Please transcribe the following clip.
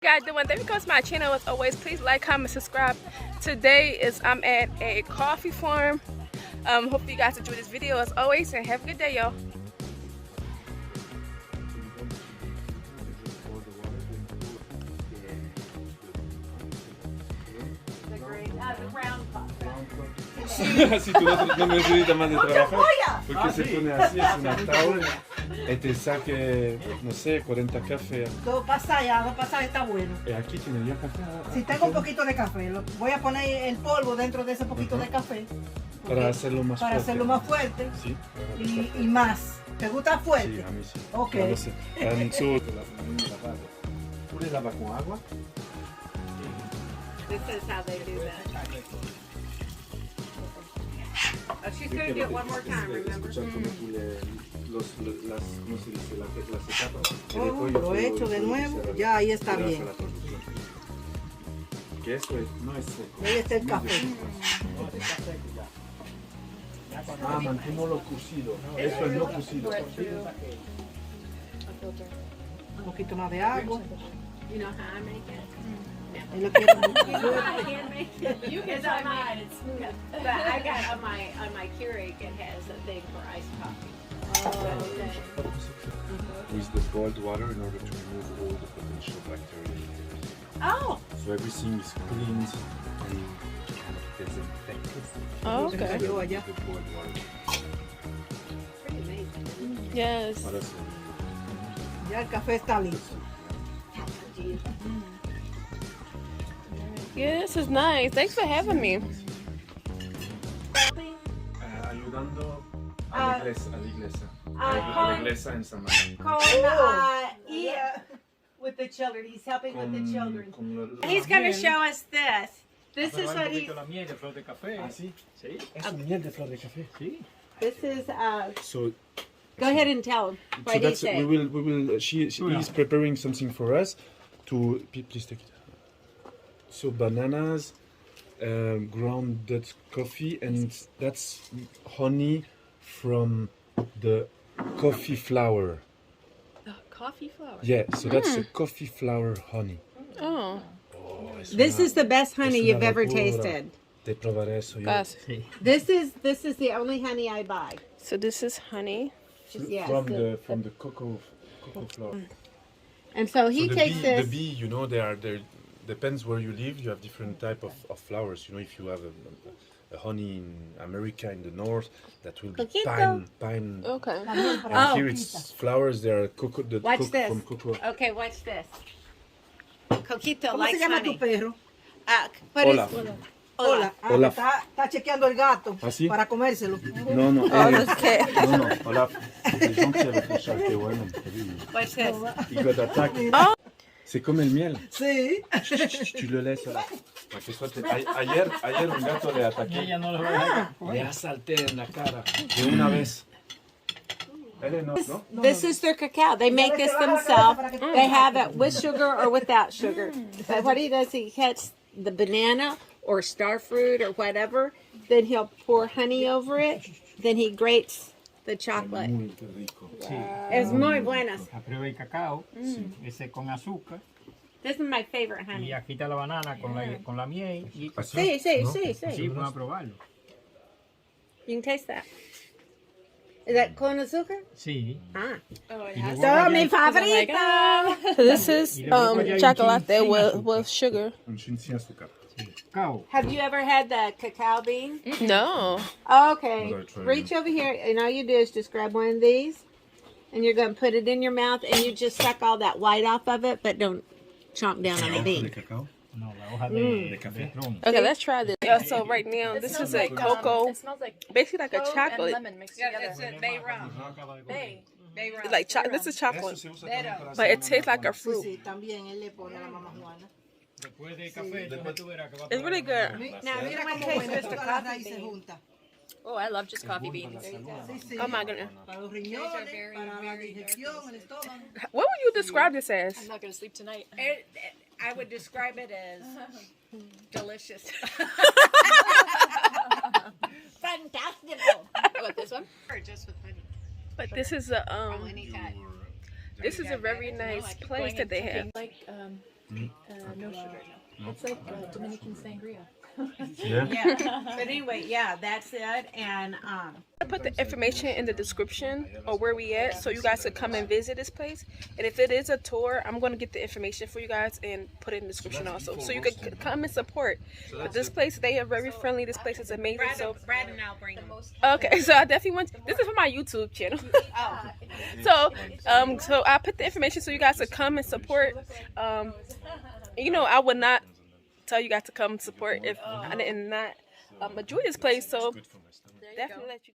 Guys doing, thank you for coming to my channel. As always, please like, comment, subscribe. Today I'm at a coffee farm. Hope you guys enjoy this video as always, and have a good day, y'all. The brown coffee. Si tú no necesitas más de trabajar, porque se pone así, es una tabla y te saque, no sé, 40 cafés. Dos pasadas está bueno. Aquí tiene ya café. Si tengo un poquito de café, voy a poner el polvo dentro de ese poquito de café. Para hacerlo más fuerte. Para hacerlo más fuerte. Sí. Y más. ¿Te gusta fuerte? Sí, a mí sí. Ok. Ya lo sé. ¿Tú le lavas con agua? This is how they do that. Oh, she's going to do it one more time, remember? Escuchar cómo tú ¿cómo se dice? Las etapas. Oh, lo he hecho de nuevo. Ya, ahí está bien. Que eso no es seco. Ahí está el café. Ah, mantémoslo cocido. Eso es no cocido. Un poquito más de agua. You know how I make it? Y lo quiero mucho. You know how I can make it? You can try mine. But I got on my Keurig, it has a thing for iced coffee. With the boiled water in order to remove all the potential bacteria. Oh. So everything is cleaned and disinfected. Oh, okay. The boiled water. Pretty amazing. Yes. Ahora sí. Ya el café está listo. Yeah, this is nice. Thanks for having me. Ayudando a la iglesia. A la iglesia en San Martín. With the children. He's helping with the children. Con And he's going to show us this. This is what he's... la miel de flor de café. ¿Ah, sí? Sí. Es miel de flor de café. Sí. This is... So Go ahead and tell him. What that's he said. we will she is preparing something for us to please take it. So bananas, grounded coffee, and that's honey from the coffee flower. The coffee flower? Yeah, so that's a coffee flower honey. Oh. This is the best honey you've ever tasted. Te probaré eso yo. This is the only honey I buy. So this is honey. Yes. From the cocoa flower. And so he So takes this. The bee, you know, there depends where you live. You have different type of flowers. You know, if you have a honey in America in the north, that will be pine. Okay. And here it's flowers. There are cocoa. Watch this. From cocoa. Okay, watch this. Coquito ¿Cómo likes se llama tu honey. perro? What Hola. is- Hola. Hola. Está chequeando el gato ¿Ah, sí? para comérselo. No, no. Oh, that's cat. No, hola. Les gens qui avaient fait ça, qué bueno. Watch this. Il va t'attaquer. C'est comme el miel. Sí. Tu le laisses là. Para que suelte. Ayer un gato le ataqué. Ella no lo va a dejar Le comer. asalté en la cara de una vez. ¿No? This is their cacao. They make this themselves. They have it with sugar or without sugar. But what he does, he cuts the banana or star fruit or whatever. Then he'll pour honey over it. Then he grates the chocolate. Muy rico. Es muy buenas. La prueba el cacao, ese con azúcar, This is my favorite y honey. agita la banana con la miel. Y Sí, sí, sí, sí, sí. vamos a probarlo. You can taste that. Is that con azúcar? Sí. Ah. Oh, it Y has luego So, allá- mi favorito. This is chocolate with sugar. Un chin sin azúcar. sí, cacao. Have you ever had the cacao bean? No. Okay. Gotta try Reach over here, and all you do is just grab one of these, and you're going to put it in your mouth, and you just suck all that white off of it, but don't chomp down on the ¿De bean. cacao? No, la hoja de café. ron. Okay, let's try this. Yeah, so right now, this is a cocoa, It smells like basically like a clove chocolate. and lemon mixed Yeah, together. that's it. Bay rum. Bay. Bay rum. It's like this is chocolate, Eso se usa también para but hacer it tastes like a Sí, fruit. sí, también él le pone a la mamá Juana. Después del café, después tú verás que va a It's really good. Now, Mira you want cómo to taste bueno, just the todas las coffee raíces bean. juntas. Oh, I love just coffee beans. Sí, sí. Oh my goodness. Para los riñones, para la digestión, el estómago. What would you describe this I'm as? not going to sleep tonight. I would describe it as delicious. Fantastical. How about this one? Or just with honey. But this is a Anytime. this is a very nice place that they have. Like No sugar. No. It's like Dominican sangria. Yeah. Yeah. But anyway, yeah, that's it. And I put the information in the description or where we at so you guys could come and visit this place. And if it is a tour, I'm going to get the information for you guys and put it in the description also. So you could come and support. But this place, they are very friendly. This place is amazing. So Brad and I'll bring them. okay, so I definitely want, this is for my YouTube channel. So I put the information so you guys could come and support. You know, I would not tell you guys to come support if I did not enjoy this place. So definitely let you